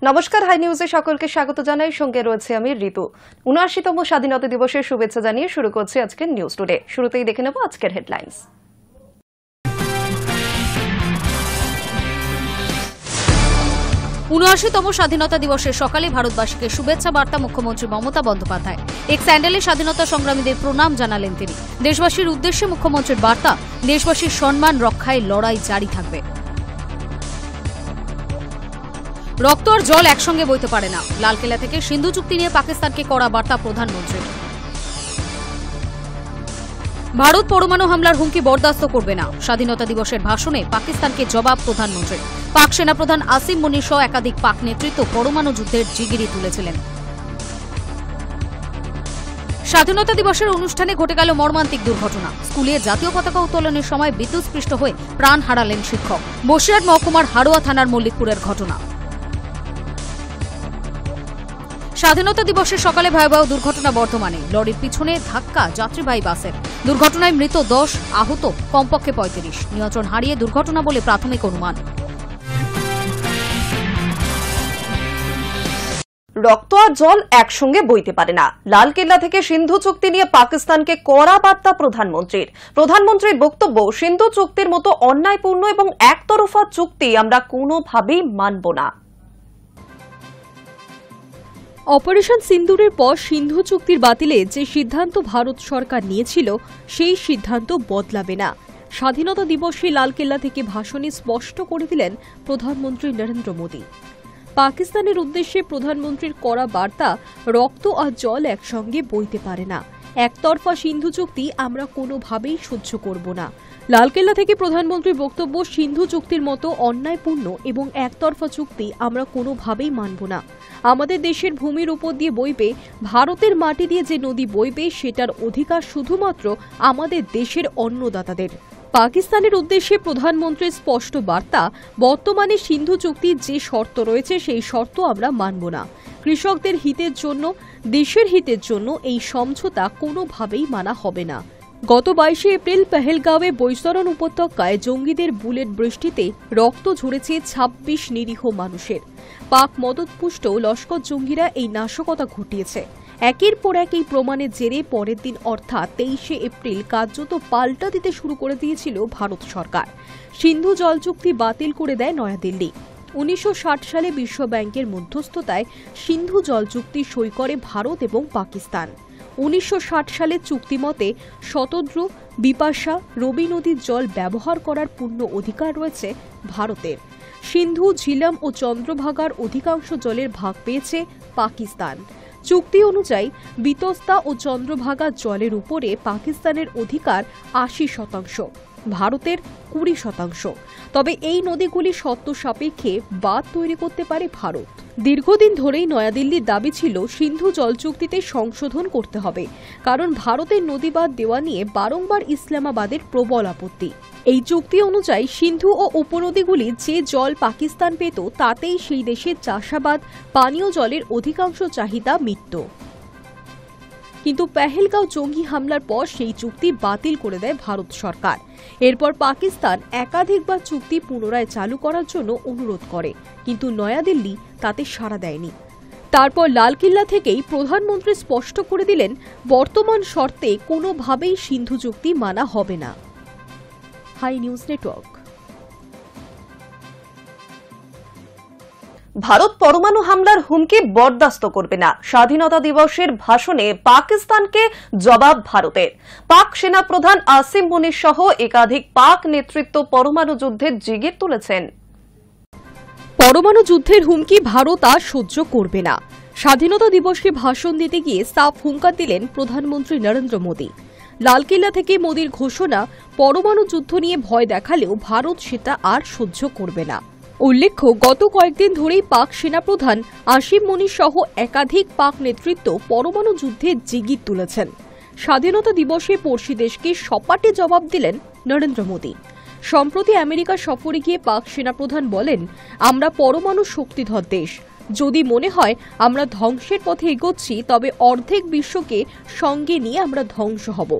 নমস্কার, হাই নিউজে সকলকে স্বাগত জানাই। সঙ্গে রয়েছে আমি ঋতু। ৭৯তম স্বাধীনতা দিবসের শুভেচ্ছা জানিয়ে শুরু করছি আজকের নিউজ টুডে। শুরুতেই দেখে নেব আজকের হেডলাইন্স। ৭৯তম স্বাধীনতা দিবসের সকালে ভারতবাসীকে শুভেচ্ছা বার্তা মুখ্যমন্ত্রী মমতা বন্দ্যোপাধ্যায়। এক্স হ্যান্ডেলে স্বাধীনতা সংগ্রামীদের প্রণাম জানালেন তিনি। দেশবাসীর উদ্দেশ্যে মুখ্যমন্ত্রীর বার্তা, দেশবাসীর সম্মান রক্ষায় লড়াই জারি থাকবে। রক্ত আর জল একসঙ্গে বইতে পারে না, লালকেল্লা থেকে সিন্ধু চুক্তি নিয়ে পাকিস্তানকে কড়া বার্তা প্রধানমন্ত্রীর। ভারত পরমাণু হামলার হুমকি বরদাস্ত করবে না, স্বাধীনতা দিবসের ভাষণে পাকিস্তানকে জবাব প্রধানমন্ত্রীর। পাক সেনাপ্রধান আসিম মুনির সহ একাধিক পাক নেতৃত্ব পরমাণু যুদ্ধের জিগিরি তুলেছিলেন। স্বাধীনতা দিবসের অনুষ্ঠানে ঘটে গেল মর্মান্তিক দুর্ঘটনা। স্কুলে জাতীয় পতাকা উত্তোলনের সময় বিদ্যুৎস্পৃষ্ট হয়ে প্রাণ হারালেন শিক্ষক। বসিরহাট মহকুমার হাড়োয়া থানার মল্লিকপুরের ঘটনা। স্বাধীনতা দিবসের সকালে ভয়াবহ দুর্ঘটনা বর্ধমানে। লরির পিছনে ধাক্কা যাত্রীবাহী বাসের। দুর্ঘটনায় মৃত ১০, আহত কমপক্ষে ৩৫। নিয়ন্ত্রণ হারিয়ে দুর্ঘটনা বলে প্রাথমিক অনুমান। রক্ত আর জল একসঙ্গে বইতে পারে না, লালকেল্লা থেকে সিন্ধু চুক্তি নিয়ে পাকিস্তানকে কড়া বার্তা প্রধানমন্ত্রীর। প্রধানমন্ত্রীর বক্তব্য, সিন্ধু চুক্তির মতো অন্যায়পূর্ণ এবং একতরফা চুক্তি আমরা কোনোভাবেই মানব না। অপারেশন সিন্দুরের পর সিন্ধু চুক্তির বাতিলে যে সিদ্ধান্ত ভারত সরকার নিয়েছিল সেই সিদ্ধান্ত বদলাবে না। স্বাধীনতা দিবসে লালকেল্লা থেকে ভাষণে স্পষ্ট করে দিলেন প্রধানমন্ত্রী নরেন্দ্র মোদী। পাকিস্তানের উদ্দেশ্যে প্রধানমন্ত্রীর কড়া বার্তা, রক্ত আর জল একসঙ্গে বইতে পারে না, একতরফা সিন্ধু চুক্তি আমরা কোনোভাবেই সহ্য করব না। লালকেল্লা থেকে প্রধানমন্ত্রীর বক্তব্য, সিন্ধু চুক্তির মতো অন্যায়পূর্ণ এবং একতরফা চুক্তি আমরা কোনোভাবেই মানব না। আমাদের দেশের ভূমির উপর দিয়ে বইবে, ভারতের মাটি দিয়ে যে নদী বইবে সেটার অধিকার শুধুমাত্র আমাদের দেশের অন্নদাতাদের। পাকিস্তানের উদ্দেশ্যে প্রধানমন্ত্রীর স্পষ্ট বার্তা, বর্তমানে সিন্ধু চুক্তির যে শর্ত রয়েছে সেই শর্ত আমরা মানব না। কৃষকদের হিতের জন্য, দেশের হিতের জন্য এই সমঝোতা কোনোভাবেই মানা হবে না। গত ২২ এপ্রিল পেহেলগাঁওয়ে বৈতরণ উপত্যকায় জঙ্গিদের বুলেট বৃষ্টিতে রক্ত ঝরেছে ২৬ নিরীহ মানুষের। পাক মদতপুষ্ট লস্কর জঙ্গিরা এই নাশকতা ঘটিয়েছে। একের পর এক এই প্রমাণের জেরে পরের দিন অর্থাৎ ২৩ এপ্রিল কার্যত পাল্টা দিতে শুরু করে দিয়েছিল ভারত সরকার। সিন্ধু জল চুক্তি বাতিল করে দেয় নয়াদিল্লি। ১৯৬০ সালে বিশ্ব ব্যাংকের মধ্যস্থতায় সিন্ধু জল চুক্তি সই করে ভারত এবং পাকিস্তান। ১৯৬০ সালের চুক্তি মতে শতদ্রু, বিপাশা, রবি নদীর জল ব্যবহার করার পূর্ণ অধিকার রয়েছে ভারতের। সিন্ধু, ঝিলাম ও চন্দ্রভাগার অধিকাংশ জলের ভাগ পেয়েছে পাকিস্তান। চুক্তি অনুযায়ী বিতস্তা ও চন্দ্রভাগা জলের উপরে পাকিস্তানের অধিকার ৮০%, ভারতের ২০%। তবে এই নদীগুলি শর্ত সাপেক্ষে বাঁধ তৈরি করতে পারে ভারত। দীর্ঘদিন ধরেই নয়াদিল্লির দাবি ছিল সিন্ধু জল চুক্তিতে সংশোধন করতে হবে, কারণ ভারতের নদীবাঁধ দেওয়া নিয়ে বারংবার ইসলামাবাদের প্রবল আপত্তি। এই চুক্তি অনুযায়ী সিন্ধু ও উপনদীগুলি যে জল পাকিস্তান পেত তাতেই সেই দেশের চাষাবাদ, পানীয় জলের অধিকাংশ চাহিদা মিটত। কিন্তু পেহেলগাঁও জঙ্গি হামলার পর সেই চুক্তি বাতিল করে দেয় ভারত সরকার। এরপর পাকিস্তান একাধিকবার চুক্তি পুনরায় চালু করার জন্য অনুরোধ করে, কিন্তু নয়াদিল্লি তাতে সাড়া দেয়নি। তারপর লালকেল্লা থেকেই প্রধানমন্ত্রী স্পষ্ট করে দিলেন, বর্তমান শর্তে কোনোভাবেই সিন্ধু চুক্তি মানা হবে না। High news network. ভারত পরমাণু হামলার হুমকি বরদাস্ত করবে না, স্বাধীনতা দিবসের ভাষণে পাকিস্তানকে জবাব ভারতের। পাক সেনাপ্রধান আসিম মুনির সহ একাধিক পাক নেতৃত্ব পরমাণু যুদ্ধের জিগির তুলেছেন। পরমাণু যুদ্ধের হুমকি ভারত আর সহ্য করবে না। স্বাধীনতা দিবসে ভাষণ দিতে গিয়ে সাফ হুঙ্কার দিলেন প্রধানমন্ত্রী নরেন্দ্র মোদী। লালকেল্লা থেকে মোদীর ঘোষণা, পরমাণু যুদ্ধ নিয়ে ভয় দেখালেও ভারত সেটা আর সহ্য করবে না। উল্লেখ্য, গত কয়েকদিন ধরেই পাক সেনাপ্রধান আসিম মুনির সহ একাধিক পাক নেতৃত্ব পরমাণু যুদ্ধের জিগির তুলেছেন। স্বাধীনতা দিবসে পড়শি দেশকে সপাটে জবাব দিলেন নরেন্দ্র মোদী। সম্প্রতি আমেরিকা সফরে গিয়ে পাক সেনাপ্রধান বলেন, আমরা পরমাণু শক্তিধর দেশ। যদি মনে হয় আমরা ধ্বংসের পথে এগোচ্ছি, তবে অর্ধেক বিশ্বকে সঙ্গে নিয়ে আমরা ধ্বংস হব।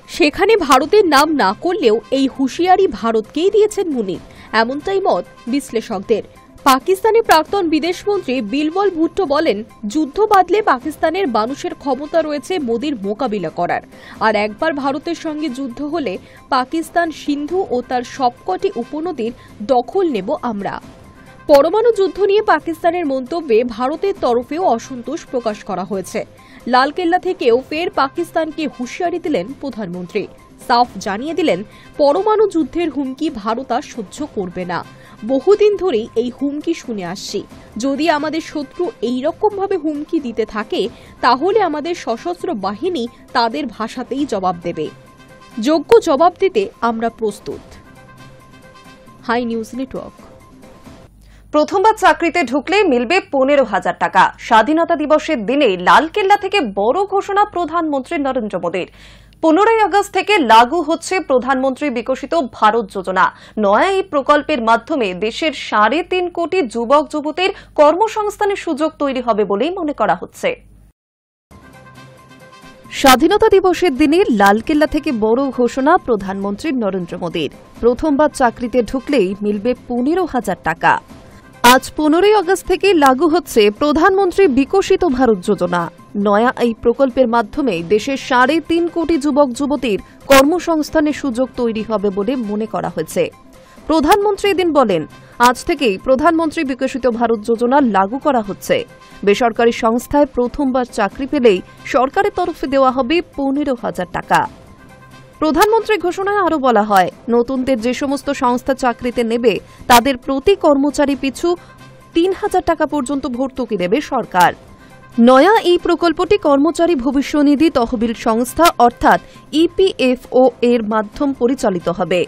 সেখানে ভারতের নাম না করলেও এই হুঁশিয়ারি ভারতকেই দিয়েছেন মুনির, এমনটাই মত বিশ্লেষকদের। পাকিস্তানি প্রাক্তন বিদেশমন্ত্রী বিলবল ভুট্টো বলেন, যুদ্ধ বাদলে পাকিস্তানের মানুষের ক্ষমতা রয়েছে মোদির মোকাবিলা করার, আর একবার ভারতের সঙ্গে যুদ্ধ হলে পাকিস্তান সিন্ধু ও তার সবকটি উপনদীর দখল নেব আমরা। পরমাণু যুদ্ধ নিয়ে পাকিস্তানের মন্তব্যে ভারতের তরফেও অসন্তোষ প্রকাশ করা হয়েছে। লালকেল্লা থেকেও ফের পাকিস্তানকে হুঁশিয়ারি দিলেন প্রধানমন্ত্রী। সাফ জানিয়ে দিলেন, পরমাণু যুদ্ধের হুমকি ভারত আর সহ্য করবে না। বহুদিন ধরেই এই হুমকি শুনে আসছি। যদি আমাদের শত্রু এইরকমভাবে হুমকি দিতে থাকে, তাহলে আমাদের সশস্ত্র বাহিনী তাদের ভাষাতেই জবাব দেবে। যোগ্য জবাব দিতে আমরা প্রস্তুত। Hi news network. প্রথমবার চাকরিতে ঢুকলে মিলবে 15,000 টাকা। স্বাধীনতা দিবসের দিনে লালকেল্লা থেকে বড় ঘোষণা প্রধানমন্ত্রী নরেন্দ্র মোদীর। 15 আগস্ট থেকে লাগু হচ্ছে প্রধানমন্ত্রী বিকশিত ভারত যোজনা। নয়া এই প্রকল্পের মাধ্যমে দেশের 3.5 কোটি যুবক যুবতীর কর্মসংস্থানের সুযোগ তৈরি হবে বলেই মনে করা হচ্ছে। স্বাধীনতা দিবসের দিনে লালকেল্লা থেকে বড় ঘোষণা প্রধানমন্ত্রী নরেন্দ্র মোদীর। প্রথমবার চাকরিতে ঢুকলেই মিলবে 15,000 টাকা। আজ 15 আগস্ট থেকে লাগু হচ্ছে প্রধানমন্ত্রী বিকশিত ভারত যোজনা। নয়া এই প্রকল্পের মাধ্যমে দেশের 3.5 কোটি যুবক যুবতীর কর্মসংস্থানের সুযোগ তৈরি হবে বলে মনে করা হয়েছে। প্রধানমন্ত্রী এদিন বলেন, আজ থেকেই প্রধানমন্ত্রী বিকশিত ভারত যোজনা লাগু করা হচ্ছে। বেসরকারি সংস্থায় প্রথমবার চাকরি পেলেই সরকারের তরফে দেওয়া হবে 15,000 টাকা। প্রধানমন্ত্রীর ঘোষণায় আরও বলা হয়, নতুনদের যে সমস্ত সংস্থা চাকরিতে নেবে তাদের প্রতি কর্মচারী পিছু 3,000 টাকা পর্যন্ত ভর্তুকি দেবে সরকার। নয়া এই প্রকল্পটি কর্মচারী ভবিষ্যনিধি তহবিল সংস্থা অর্থাৎ ইপিএফও এর মাধ্যম পরিচালিত হবে।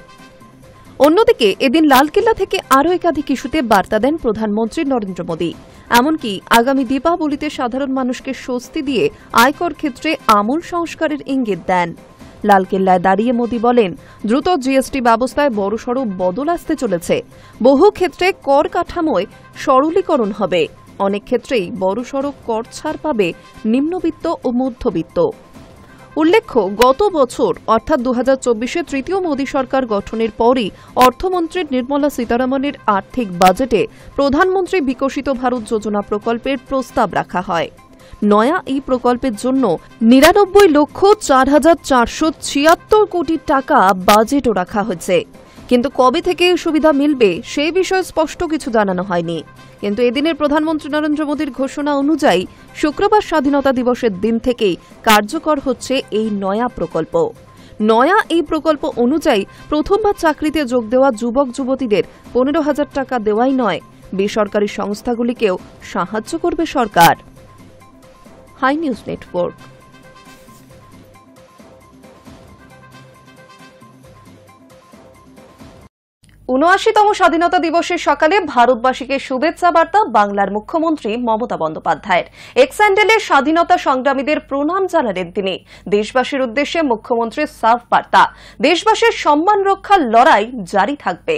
অন্যদিকে এদিন লালকেল্লা থেকে আরও একাধিক ইস্যুতে বার্তা দেন প্রধানমন্ত্রী নরেন্দ্র মোদী। এমনকি আগামী দীপাবলিতে সাধারণ মানুষকে স্বস্তি দিয়ে আয়কর ক্ষেত্রে আমূল সংস্কারের ইঙ্গিত দেন। লালকেল্লায় দাঁড়িয়ে মোদী বলেন, দ্রুত জিএসটি ব্যবস্থায় বড়সড় বদল আসতে চলেছে। বহু ক্ষেত্রে কর কাঠামোয় সরলীকরণ হবে। অনেক ক্ষেত্রেই বড়সড় কর ছাড় পাবে নিম্নবিত্ত ও মধ্যবিত্ত। উল্লেখ্য, গত বছর অর্থাৎ 2024-এ তৃতীয় মোদী সরকার গঠনের পরই অর্থমন্ত্রী নির্মলা সীতারামনের আর্থিক বাজেটে প্রধানমন্ত্রী বিকশিত ভারত যোজনা প্রকল্পের প্রস্তাব রাখা হয়। নয়া এই প্রকল্পের জন্য 99,04,476 কোটি টাকা বাজেটও রাখা হয়েছে। কিন্তু কবে থেকে এই সুবিধা মিলবে সেই বিষয়ে স্পষ্ট কিছু জানানো হয়নি। কিন্তু এদিনের প্রধানমন্ত্রী নরেন্দ্র মোদীর ঘোষণা অনুযায়ী শুক্রবার স্বাধীনতা দিবসের দিন থেকেই কার্যকর হচ্ছে এই নয়া প্রকল্প। নয়া এই প্রকল্প অনুযায়ী প্রথমবার চাকরিতে যোগ দেওয়া যুবক যুবতীদের 15,000 টাকা দেওয়াই নয়, বেসরকারি সংস্থাগুলিকেও সাহায্য করবে সরকার। High news Network. ৭৯তম স্বাধীনতা দিবসের সকালে ভারতবাসীকে শুভেচ্ছা বার্তা বাংলার মুখ্যমন্ত্রী মমতা বন্দ্যোপাধ্যায়ের। এক্স হ্যান্ডেলে স্বাধীনতা সংগ্রামীদের প্রণাম জানালেন তিনি। দেশবাসীর উদ্দেশ্যে মুখ্যমন্ত্রীর সাফ বার্তা, দেশবাসীর সম্মান রক্ষার লড়াই জারি থাকবে।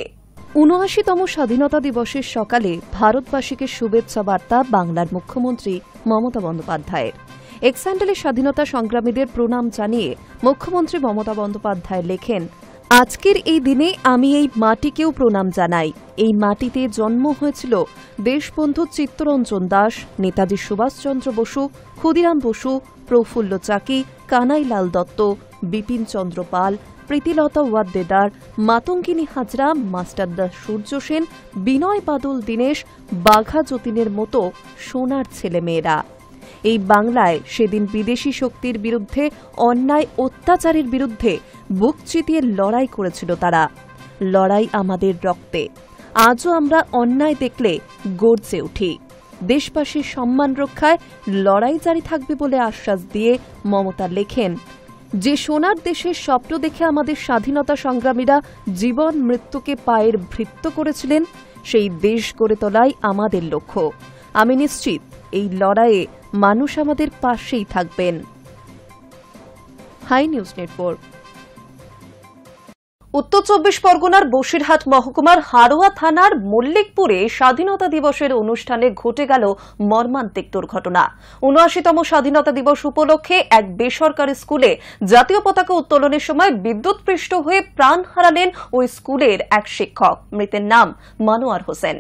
৭৯তম স্বাধীনতা দিবসের সকালে ভারতবাসীকে শুভেচ্ছা বার্তা বাংলার মুখ্যমন্ত্রী মমতা বন্দ্যোপাধ্যায়ের। এক্স হ্যান্ডেলে স্বাধীনতা সংগ্রামীদের প্রণাম জানিয়ে মুখ্যমন্ত্রী মমতা বন্দ্যোপাধ্যায় লেখেন, আজকের এই দিনে আমি এই মাটিকেও প্রণাম জানাই। এই মাটিতে জন্ম হয়েছিল দেশবন্ধু চিত্তরঞ্জন দাস, নেতাজি সুভাষচন্দ্র বসু, ক্ষুদিরাম বসু, প্রফুল্ল চাকি, কানাইলাল দত্ত, বিপিন চন্দ্র পাল, প্রীতিলতা ওয়াদ্দেদার, মাতঙ্গিনী হাজরা, মাস্টারদা সূর্য সেন, বিনয় বাদল দীনেশ, বাঘা যতীনের মতো সোনার ছেলেমেয়েরা। এই বাংলায় সেদিন বিদেশি শক্তির বিরুদ্ধে, অন্যায় অত্যাচারের বিরুদ্ধে বুক চিতিয়ে লড়াই করেছিল তারা। লড়াই আমাদের রক্তে। আজও আমরা অন্যায় দেখলে গর্জে উঠি। দেশবাসীর সম্মান রক্ষায় লড়াই জারি থাকবে বলে আশ্বাস দিয়ে মমতা লেখেন, যে সোনার দেশের স্বপ্ন দেখে আমাদের স্বাধীনতা সংগ্রামীরা জীবন মৃত্যুকে পায়ের ভৃত্য করেছিলেন, সেই দেশ গড়ে তোলাই আমাদের লক্ষ্য। আমি নিশ্চিত এই লড়াইয়ে মানুষ আমাদের পাশেই থাকবেন। Hi news network. উত্তর ২৪ পরগনার বসিরহাট মহকুমার হারোয়া থানার মল্লিকপুরে স্বাধীনতা দিবসের অনুষ্ঠানে ঘটে গেল মর্মান্তিক দুর্ঘটনা। ৭৯তম স্বাধীনতা দিবস উপলক্ষে এক বেসরকারি স্কুলে জাতীয় পতাকা উত্তোলনের সময় বিদ্যুৎপৃষ্ট হয়ে প্রাণ হারালেন ওই স্কুলের এক শিক্ষক। মৃতের নাম মনোয়ার হোসেন।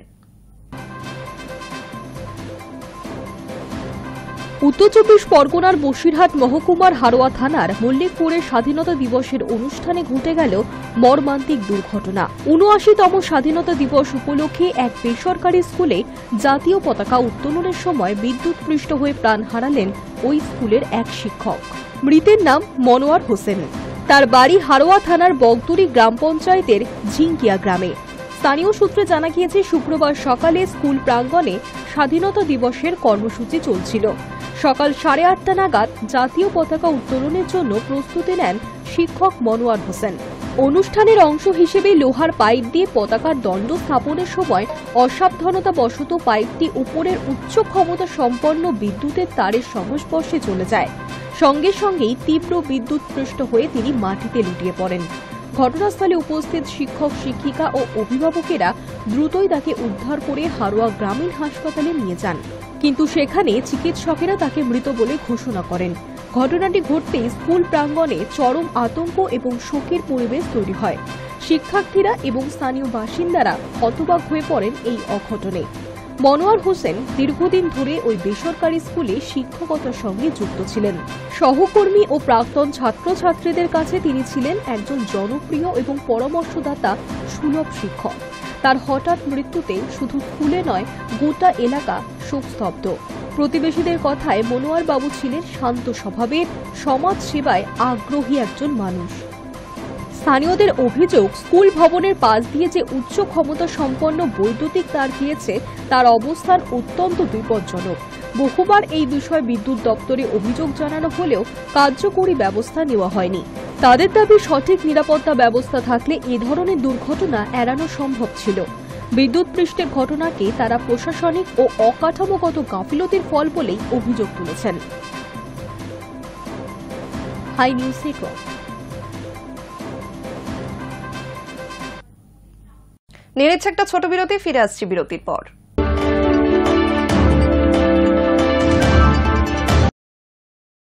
উত্তর চব্বিশ পরগনার বসিরহাট মহকুমার হারোয়া থানার মল্লিকপুরে স্বাধীনতা দিবসের অনুষ্ঠানে ঘটে গেল মর্মান্তিক দুর্ঘটনা। ৭৯তম স্বাধীনতা দিবস উপলক্ষে এক বেসরকারি স্কুলে জাতীয় পতাকা উত্তোলনের সময় বিদ্যুৎপৃষ্ট হয়ে প্রাণ হারালেন ওই স্কুলের এক শিক্ষক। মৃতের নাম মনোয়ার হোসেন। তার বাড়ি হারোয়া থানার বগদুরি গ্রাম পঞ্চায়েতের ঝিঙ্কিয়া গ্রামে। স্থানীয় সূত্রে জানা গিয়েছে, শুক্রবার সকালে স্কুল প্রাঙ্গণে স্বাধীনতা দিবসের কর্মসূচি চলছিল। সকাল 8:30 নাগাদ জাতীয় পতাকা উত্তোলনের জন্য প্রস্তুতি নেন শিক্ষক মনোয়ার হোসেন। অনুষ্ঠানের অংশ হিসেবে লোহার পাইপ দিয়ে পতাকার দণ্ড স্থাপনের সময় অসাবধানতাবশত পাইপটি উপরের উচ্চ ক্ষমতা সম্পন্ন বিদ্যুতের তারের সংস্পর্শে চলে যায়। সঙ্গে সঙ্গেই তীব্র বিদ্যুৎস্পৃষ্ট হয়ে তিনি মাটিতে লুটিয়ে পড়েন। ঘটনাস্থলে উপস্থিত শিক্ষক, শিক্ষিকা ও অভিভাবকেরা দ্রুতই তাকে উদ্ধার করে হারোয়া গ্রামীণ হাসপাতালে নিয়ে যান, কিন্তু সেখানে চিকিৎসকেরা তাকে মৃত বলে ঘোষণা করেন। ঘটনাটি ঘটতেই স্কুল প্রাঙ্গণে চরম আতঙ্ক এবং শোকের পরিবেশ তৈরি হয়। শিক্ষার্থীরা এবং স্থানীয় বাসিন্দারা হতবাক হয়ে পড়েন এই অঘটনে। মনোয়ার হোসেন দীর্ঘদিন ধরে ওই বেসরকারি স্কুলে শিক্ষকতার সঙ্গে যুক্ত ছিলেন। সহকর্মী ও প্রাক্তন ছাত্রছাত্রীদের কাছে তিনি ছিলেন একজন জনপ্রিয় এবং পরামর্শদাতা সুলভ শিক্ষক। তার হঠাৎ মৃত্যুতে শুধু স্কুলে নয়, গোটা এলাকা শোকস্তব্ধ। প্রতিবেশীদের কথায় মনোয়ার বাবু ছিলেন শান্ত স্বভাবের, সমাজ সেবায় আগ্রহী একজন মানুষ। স্থানীয়দের অভিযোগ, স্কুল ভবনের পাশ দিয়ে যে উচ্চ ক্ষমতা সম্পন্ন বৈদ্যুতিক তার গিয়েছে তার অবস্থান অত্যন্ত বিপজ্জনক। বহুবার এই বিষয়ে বিদ্যুৎ দপ্তরে অভিযোগ জানানো হলেও কার্যকরী ব্যবস্থা নেওয়া হয়নি। তাদের দাবি, সঠিক নিরাপত্তা ব্যবস্থা থাকলে এ ধরনের দুর্ঘটনা এড়ানো সম্ভব ছিল। বিদ্যুৎ পৃষ্ঠের ঘটনাকে তারা প্রশাসনিক ও অকাঠামোগত গাফিলতির ফল বলেই অভিযোগ তুলেছেন। Hi news network. নিয়ে নিচ্ছে একটা ছোট বিরতি, ফিরে আসছি বিরতির পর।